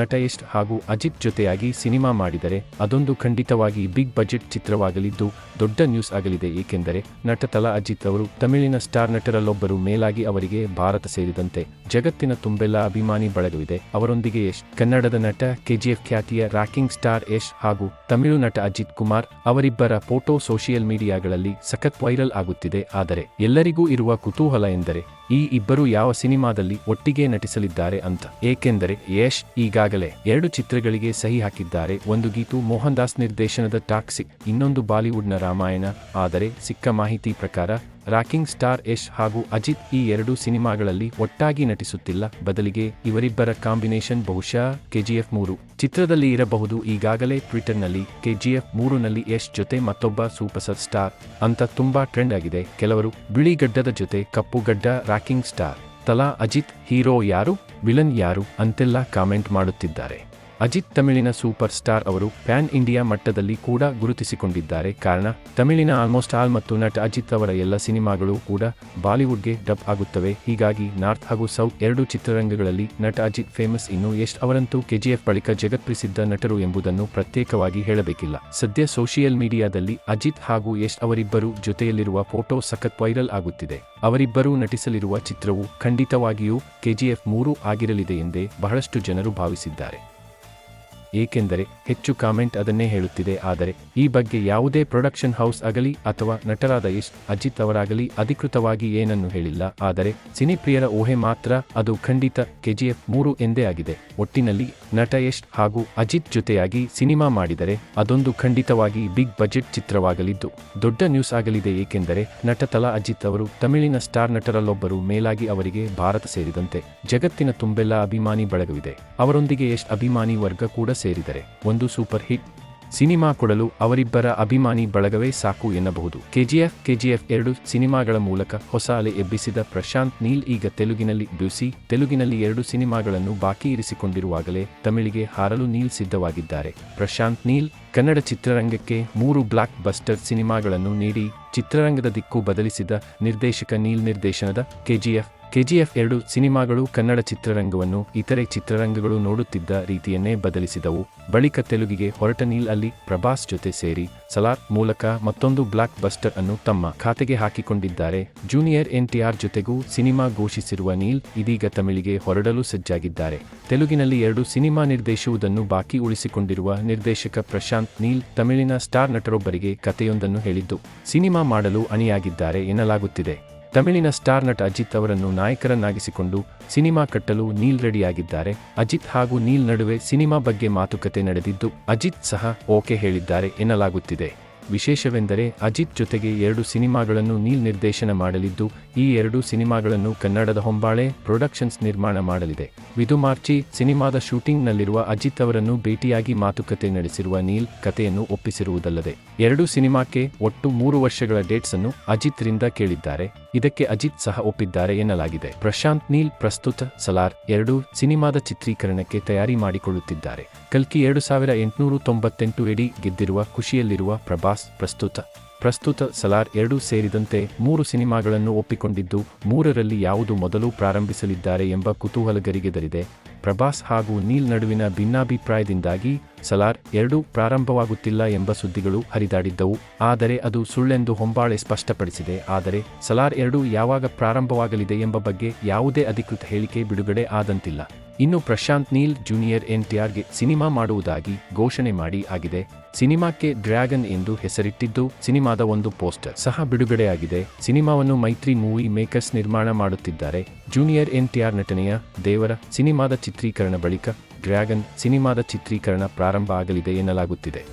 ನಟ ಯಶ್ ಹಾಗೂ ಅಜಿತ್ ಜೊತೆಯಾಗಿ ಸಿನಿಮಾ ಮಾಡಿದರೆ ಅದೊಂದು ಖಂಡಿತವಾಗಿ ಬಿಗ್ ಬಜೆಟ್ ಚಿತ್ರವಾಗಲಿದ್ದು ದೊಡ್ಡ ನ್ಯೂಸ್ ಆಗಲಿದೆ. ಏಕೆಂದರೆ ನಟ ತಲಾ ಅಜಿತ್ ಅವರು ತಮಿಳಿನ ಸ್ಟಾರ್ ನಟರಲ್ಲೊಬ್ಬರು ಮೇಲಾಗಿ ಅವರಿಗೆ ಭಾರತ ಸೇರಿದಂತೆ ಜಗತ್ತಿನ ತುಂಬೆಲ್ಲ ಅಭಿಮಾನಿ ಬಳಗವಿದೆ. ಅವರೊಂದಿಗೆ ಯಶ್, ಕನ್ನಡದ ನಟ ಕೆಜಿಎಫ್ ಖ್ಯಾತಿಯ ರಾಕಿಂಗ್ ಸ್ಟಾರ್ ಯಶ್ ಹಾಗೂ ತಮಿಳು ನಟ ಅಜಿತ್ ಕುಮಾರ್ ಅವರಿಬ್ಬರ ಫೋಟೋ ಸೋಷಿಯಲ್ ಮೀಡಿಯಾಗಳಲ್ಲಿ ಸಖತ್ ವೈರಲ್ ಆಗುತ್ತಿದೆ. ಆದರೆ ಎಲ್ಲರಿಗೂ ಇರುವ ಕುತೂಹಲ ಎಂದರೆ ಈ ಇಬ್ಬರು ಯಾವ ಸಿನಿಮಾದಲ್ಲಿ ಒಟ್ಟಿಗೆ ನಟಿಸಲಿದ್ದಾರೆ ಅಂತ. ಏಕೆಂದರೆ ಯಶ್ ಈಗಾಗಲೇ 2 ಚಿತ್ರಗಳಿಗೆ ಸಹಿ ಹಾಕಿದ್ದಾರೆ. ಒಂದು ಗೀತು ಮೋಹನ್ ದಾಸ್ ನಿರ್ದೇಶನದ ಟಾಕ್ಸಿಕ್, ಇನ್ನೊಂದು ಬಾಲಿವುಡ್ನ ರಾಮಾಯಣ. ಆದರೆ ಸಿಕ್ಕ ಮಾಹಿತಿ ಪ್ರಕಾರ ರಾಕಿಂಗ್ ಸ್ಟಾರ್ ಯಶ್ ಹಾಗೂ ಅಜಿತ್ ಈ 2 ಸಿನಿಮಾಗಳಲ್ಲಿ ಒಟ್ಟಾಗಿ ನಟಿಸುತ್ತಿಲ್ಲ. ಬದಲಿಗೆ ಇವರಿಬ್ಬರ ಕಾಂಬಿನೇಷನ್ ಬಹುಶಃ ಕೆಜಿಎಫ್ 3 ಚಿತ್ರದಲ್ಲಿ ಇರಬಹುದು. ಈಗಾಗಲೇ ಟ್ವಿಟರ್ನಲ್ಲಿ ಕೆಜಿಎಫ್ 3ನಲ್ಲಿ ಯಶ್ ಜೊತೆ ಮತ್ತೊಬ್ಬ ಸೂಪರ್ ಸ್ಟಾರ್ ಅಂತ ತುಂಬಾ ಟ್ರೆಂಡ್ ಆಗಿದೆ. ಕೆಲವರು ಬಿಳಿ ಗಡ್ಡದ ಜೊತೆ ಕಪ್ಪು ಗಡ್ಡ ರಾಕಿಂಗ್ ಸ್ಟಾರ್ ತಲಾ ಅಜಿತ್, ಹೀರೋ ಯಾರು ವಿಲನ್ ಯಾರು ಅಂತೆಲ್ಲ ಕಾಮೆಂಟ್ ಮಾಡುತ್ತಿದ್ದಾರೆ. ಅಜಿತ್ ತಮಿಳಿನ ಸೂಪರ್ ಸ್ಟಾರ್. ಅವರು ಪ್ಯಾನ್ ಇಂಡಿಯಾ ಮಟ್ಟದಲ್ಲಿ ಕೂಡ ಗುರುತಿಸಿಕೊಂಡಿದ್ದಾರೆ. ಕಾರಣ ತಮಿಳಿನ ಆಲ್ಮೋಸ್ಟ್ ಆಲ್ ಮತ್ತು ನಟ ಅಜಿತ್ ಅವರ ಎಲ್ಲ ಸಿನಿಮಾಗಳು ಕೂಡ ಬಾಲಿವುಡ್ಗೆ ಡಬ್ ಆಗುತ್ತವೆ. ಹೀಗಾಗಿ ನಾರ್ತ್ ಹಾಗೂ ಸೌತ್ 2 ಚಿತ್ರರಂಗಗಳಲ್ಲಿ ನಟ ಅಜಿತ್ ಫೇಮಸ್. ಇನ್ನು ಯಶ್ ಅವರಂತೂ ಕೆಜಿಎಫ್ ಬಳಿಕ ಜಗತ್ಪ್ರಸಿದ್ಧ ನಟರು ಎಂಬುದನ್ನು ಪ್ರತ್ಯೇಕವಾಗಿ ಹೇಳಬೇಕಿಲ್ಲ. ಸದ್ಯ ಸೋಷಿಯಲ್ ಮೀಡಿಯಾದಲ್ಲಿ ಅಜಿತ್ ಹಾಗೂ ಯಶ್ ಅವರಿಬ್ಬರು ಜೊತೆಯಲ್ಲಿರುವ ಫೋಟೋ ಸಖತ್ ವೈರಲ್ ಆಗುತ್ತಿದೆ. ಅವರಿಬ್ಬರೂ ನಟಿಸಲಿರುವ ಚಿತ್ರವು ಖಂಡಿತವಾಗಿಯೂ ಕೆಜಿಎಫ್ 3 ಆಗಿರಲಿದೆ ಎಂದೇ ಬಹಳಷ್ಟು ಜನರು ಭಾವಿಸಿದ್ದಾರೆ. ಏಕೆಂದರೆ ಹೆಚ್ಚು ಕಾಮೆಂಟ್ ಅದನ್ನೇ ಹೇಳುತ್ತಿದೆ. ಆದರೆ ಈ ಬಗ್ಗೆ ಯಾವುದೇ ಪ್ರೊಡಕ್ಷನ್ ಹೌಸ್ ಆಗಲಿ ಅಥವಾ ನಟರಾದ ಯಶ್, ಅಜಿತ್ ಅವರಾಗಲಿ ಅಧಿಕೃತವಾಗಿ ಏನನ್ನು ಹೇಳಿಲ್ಲ. ಆದರೆ ಸಿನಿಪ್ರಿಯರ ಊಹೆ ಮಾತ್ರ ಅದು ಖಂಡಿತ ಕೆಜಿಎಫ್ 3 ಎಂದೇ ಆಗಿದೆ. ಒಟ್ಟಿನಲ್ಲಿ ನಟ ಯಶ್ ಹಾಗೂ ಅಜಿತ್ ಜೊತೆಯಾಗಿ ಸಿನಿಮಾ ಮಾಡಿದರೆ ಅದೊಂದು ಖಂಡಿತವಾಗಿ ಬಿಗ್ ಬಜೆಟ್ ಚಿತ್ರವಾಗಲಿದ್ದು ದೊಡ್ಡ ನ್ಯೂಸ್ ಆಗಲಿದೆ. ಏಕೆಂದರೆ ನಟ ತಲಾ ಅಜಿತ್ ಅವರು ತಮಿಳಿನ ಸ್ಟಾರ್ ನಟರಲ್ಲೊಬ್ಬರು ಮೇಲಾಗಿ ಅವರಿಗೆ ಭಾರತ ಸೇರಿದಂತೆ ಜಗತ್ತಿನ ತುಂಬೆಲ್ಲ ಅಭಿಮಾನಿ ಬಳಗವಿದೆ. ಅವರೊಂದಿಗೆ ಯಶ್ ಅಭಿಮಾನಿ ವರ್ಗ ಕೂಡ ಸೇರಿದರೆ ಒಂದು ಸೂಪರ್ ಹಿಟ್ ಸಿನಿಮಾ ಕೊಡಲು ಅವರಿಬ್ಬರ ಅಭಿಮಾನಿ ಬಳಗವೇ ಸಾಕು ಎನ್ನಬಹುದು. ಕೆಜಿಎಫ್ 2 ಸಿನಿಮಾಗಳ ಮೂಲಕ ಹೊಸ ಅಲೆ ಎಬ್ಬಿಸಿದ ಪ್ರಶಾಂತ್ ನೀಲ್ ಈಗ ತೆಲುಗಿನಲ್ಲಿ ಬ್ಯೂಸಿ, ತೆಲುಗಿನಲ್ಲಿ 2 ಸಿನಿಮಾಗಳನ್ನು ಬಾಕಿ ಇರಿಸಿಕೊಂಡಿರುವಾಗಲೇ ತಮಿಳಿಗೆ ಹಾರಲು ನೀಲ್ ಸಿದ್ಧವಾಗಿದ್ದಾರೆ. ಪ್ರಶಾಂತ್ ನೀಲ್ ಕನ್ನಡ ಚಿತ್ರರಂಗಕ್ಕೆ 3 ಬ್ಲಾಕ್ ಬಸ್ಟರ್ ಸಿನಿಮಾಗಳನ್ನು ನೀಡಿ ಚಿತ್ರರಂಗದ ದಿಕ್ಕು ಬದಲಿಸಿದ ನಿರ್ದೇಶಕ ನೀಲ್ ನಿರ್ದೇಶನದ ಕೆಜಿಎಫ್ 2 ಸಿನಿಮಾಗಳು ಕನ್ನಡ ಚಿತ್ರರಂಗವನ್ನು ಇತರೆ ಚಿತ್ರರಂಗಗಳು ನೋಡುತ್ತಿದ್ದ ರೀತಿಯನ್ನೇ ಬದಲಿಸಿದವು. ಬಳಿಕ ತೆಲುಗಿಗೆ ಹೊರಟ ನೀಲ್ ಅಲ್ಲಿ ಪ್ರಭಾಸ್ ಜೊತೆ ಸೇರಿ ಸಲಾರ್ ಮೂಲಕ ಮತ್ತೊಂದು ಬ್ಲಾಕ್ ಬಸ್ಟರ್ ಅನ್ನು ತಮ್ಮ ಖಾತೆಗೆ ಹಾಕಿಕೊಂಡಿದ್ದಾರೆ. ಜೂನಿಯರ್ NTR ಜೊತೆಗೂ ಸಿನಿಮಾ ಘೋಷಿಸಿರುವ ನೀಲ್ ಇದೀಗ ತಮಿಳಿಗೆ ಹೊರಡಲು ಸಜ್ಜಾಗಿದ್ದಾರೆ. ತೆಲುಗಿನಲ್ಲಿ 2 ಸಿನಿಮಾ ನಿರ್ದೇಶಿಸುವುದನ್ನು ಬಾಕಿ ಉಳಿಸಿಕೊಂಡಿರುವ ನಿರ್ದೇಶಕ ಪ್ರಶಾಂತ್ ನೀಲ್ ತಮಿಳಿನ ಸ್ಟಾರ್ ನಟರೊಬ್ಬರಿಗೆ ಕಥೆಯೊಂದನ್ನು ಹೇಳಿದ್ದು ಸಿನಿಮಾ ಮಾಡಲು ಅಣಿಯಾಗಿದ್ದಾರೆ ಎನ್ನಲಾಗುತ್ತಿದೆ. ತಮಿಳಿನ ಸ್ಟಾರ್ ನಟ ಅಜಿತ್ ಅವರನ್ನು ನಾಯಕರನ್ನಾಗಿಸಿಕೊಂಡು ಸಿನಿಮಾ ಕಟ್ಟಲು ನೀಲ್ ರೆಡಿಯಾಗಿದ್ದಾರೆ. ಅಜಿತ್ ಹಾಗೂ ನೀಲ್ ನಡುವೆ ಸಿನಿಮಾ ಬಗ್ಗೆ ಮಾತುಕತೆ ನಡೆದಿದ್ದು ಅಜಿತ್ ಸಹ ಓಕೆ ಹೇಳಿದ್ದಾರೆ ಎನ್ನಲಾಗುತ್ತಿದೆ. ವಿಶೇಷವೆಂದರೆ ಅಜಿತ್ ಜೊತೆಗೆ 2 ಸಿನಿಮಾಗಳನ್ನು ನೀಲ್ ನಿರ್ದೇಶನ ಮಾಡಲಿದ್ದು ಈ 2 ಸಿನಿಮಾಗಳನ್ನು ಕನ್ನಡದ ಹೊಂಬಾಳೆ ಪ್ರೊಡಕ್ಷನ್ಸ್ ನಿರ್ಮಾಣ ಮಾಡಲಿದೆ. ವಿದುಮಾರ್ಚಿ ಸಿನಿಮಾದ ಶೂಟಿಂಗ್ನಲ್ಲಿರುವ ಅಜಿತ್ ಅವರನ್ನು ಭೇಟಿಯಾಗಿ ಮಾತುಕತೆ ನಡೆಸಿರುವ ನೀಲ್ ಕಥೆಯನ್ನು ಒಪ್ಪಿಸಿರುವುದಲ್ಲದೆ 2 ಸಿನಿಮಾಕ್ಕೆ ಒಟ್ಟು 3 ವರ್ಷಗಳ ಡೇಟ್ಸ್ ಅನ್ನು ಅಜಿತ್ ರಿಂದ ಕೇಳಿದ್ದಾರೆ. ಇದಕ್ಕೆ ಅಜಿತ್ ಸಹ ಒಪ್ಪಿದ್ದಾರೆ ಎನ್ನಲಾಗಿದೆ. ಪ್ರಶಾಂತ್ ನೀಲ್ ಪ್ರಸ್ತುತ ಸಲಾರ್ 2 ಸಿನಿಮಾದ ಚಿತ್ರೀಕರಣಕ್ಕೆ ತಯಾರಿ ಮಾಡಿಕೊಳ್ಳುತ್ತಿದ್ದಾರೆ. ಕಲ್ಕಿ 2898 ಎಡಿ ಗೆದ್ದಿರುವ ಖುಷಿಯಲ್ಲಿರುವ ಪ್ರಭಾಸ್ ಪ್ರಸ್ತುತ ಸಲಾರ್ 2 ಸೇರಿದಂತೆ 3 ಸಿನಿಮಾಗಳನ್ನು ಒಪ್ಪಿಕೊಂಡಿದ್ದು 3ರಲ್ಲಿ ಯಾವುದು ಮೊದಲು ಪ್ರಾರಂಭಿಸಲಿದ್ದಾರೆ ಎಂಬ ಕುತೂಹಲಗರಿಗೆದರಿದೆ. ಪ್ರಭಾಸ್ ಹಾಗೂ ನೀಲ್ ನಡುವಿನ ಭಿನ್ನಾಭಿಪ್ರಾಯದಿಂದಾಗಿ ಸಲಾರ್ 2 ಪ್ರಾರಂಭವಾಗುತ್ತಿಲ್ಲ ಎಂಬ ಸುದ್ದಿಗಳು ಹರಿದಾಡಿದ್ದವು. ಆದರೆ ಅದು ಸುಳ್ಳೆಂದು ಹೊಂಬಾಳೆ ಸ್ಪಷ್ಟಪಡಿಸಿದೆ. ಆದರೆ ಸಲಾರ್ 2 ಯಾವಾಗ ಪ್ರಾರಂಭವಾಗಲಿದೆ ಎಂಬ ಬಗ್ಗೆ ಯಾವುದೇ ಅಧಿಕೃತ ಹೇಳಿಕೆ ಬಿಡುಗಡೆ ಆದಂತಿಲ್ಲ. ಇನ್ನು ಪ್ರಶಾಂತ್ ನೀಲ್ ಜೂನಿಯರ್ NTRಗೆ ಸಿನಿಮಾ ಮಾಡುವುದಾಗಿ ಘೋಷಣೆ ಮಾಡಿ ಆಗಿದೆ. ಸಿನಿಮಾಕ್ಕೆ ಡ್ರ್ಯಾಗನ್ ಎಂದು ಹೆಸರಿಟ್ಟಿದ್ದು ಸಿನಿಮಾದ ಒಂದು ಪೋಸ್ಟರ್ ಸಹ ಬಿಡುಗಡೆಯಾಗಿದೆ. ಸಿನಿಮಾವನ್ನು ಮೈತ್ರಿ ಮೂವಿ ಮೇಕರ್ಸ್ ನಿರ್ಮಾಣ ಮಾಡುತ್ತಿದ್ದಾರೆ. ಜೂನಿಯರ್ NTR ನಟನೆಯ ದೇವರ ಸಿನಿಮಾದ ಚಿತ್ರೀಕರಣ ಬಳಿಕ ಡ್ರ್ಯಾಗನ್ ಸಿನಿಮಾದ ಚಿತ್ರೀಕರಣ ಪ್ರಾರಂಭ ಆಗಲಿದೆ ಎನ್ನಲಾಗುತ್ತಿದೆ.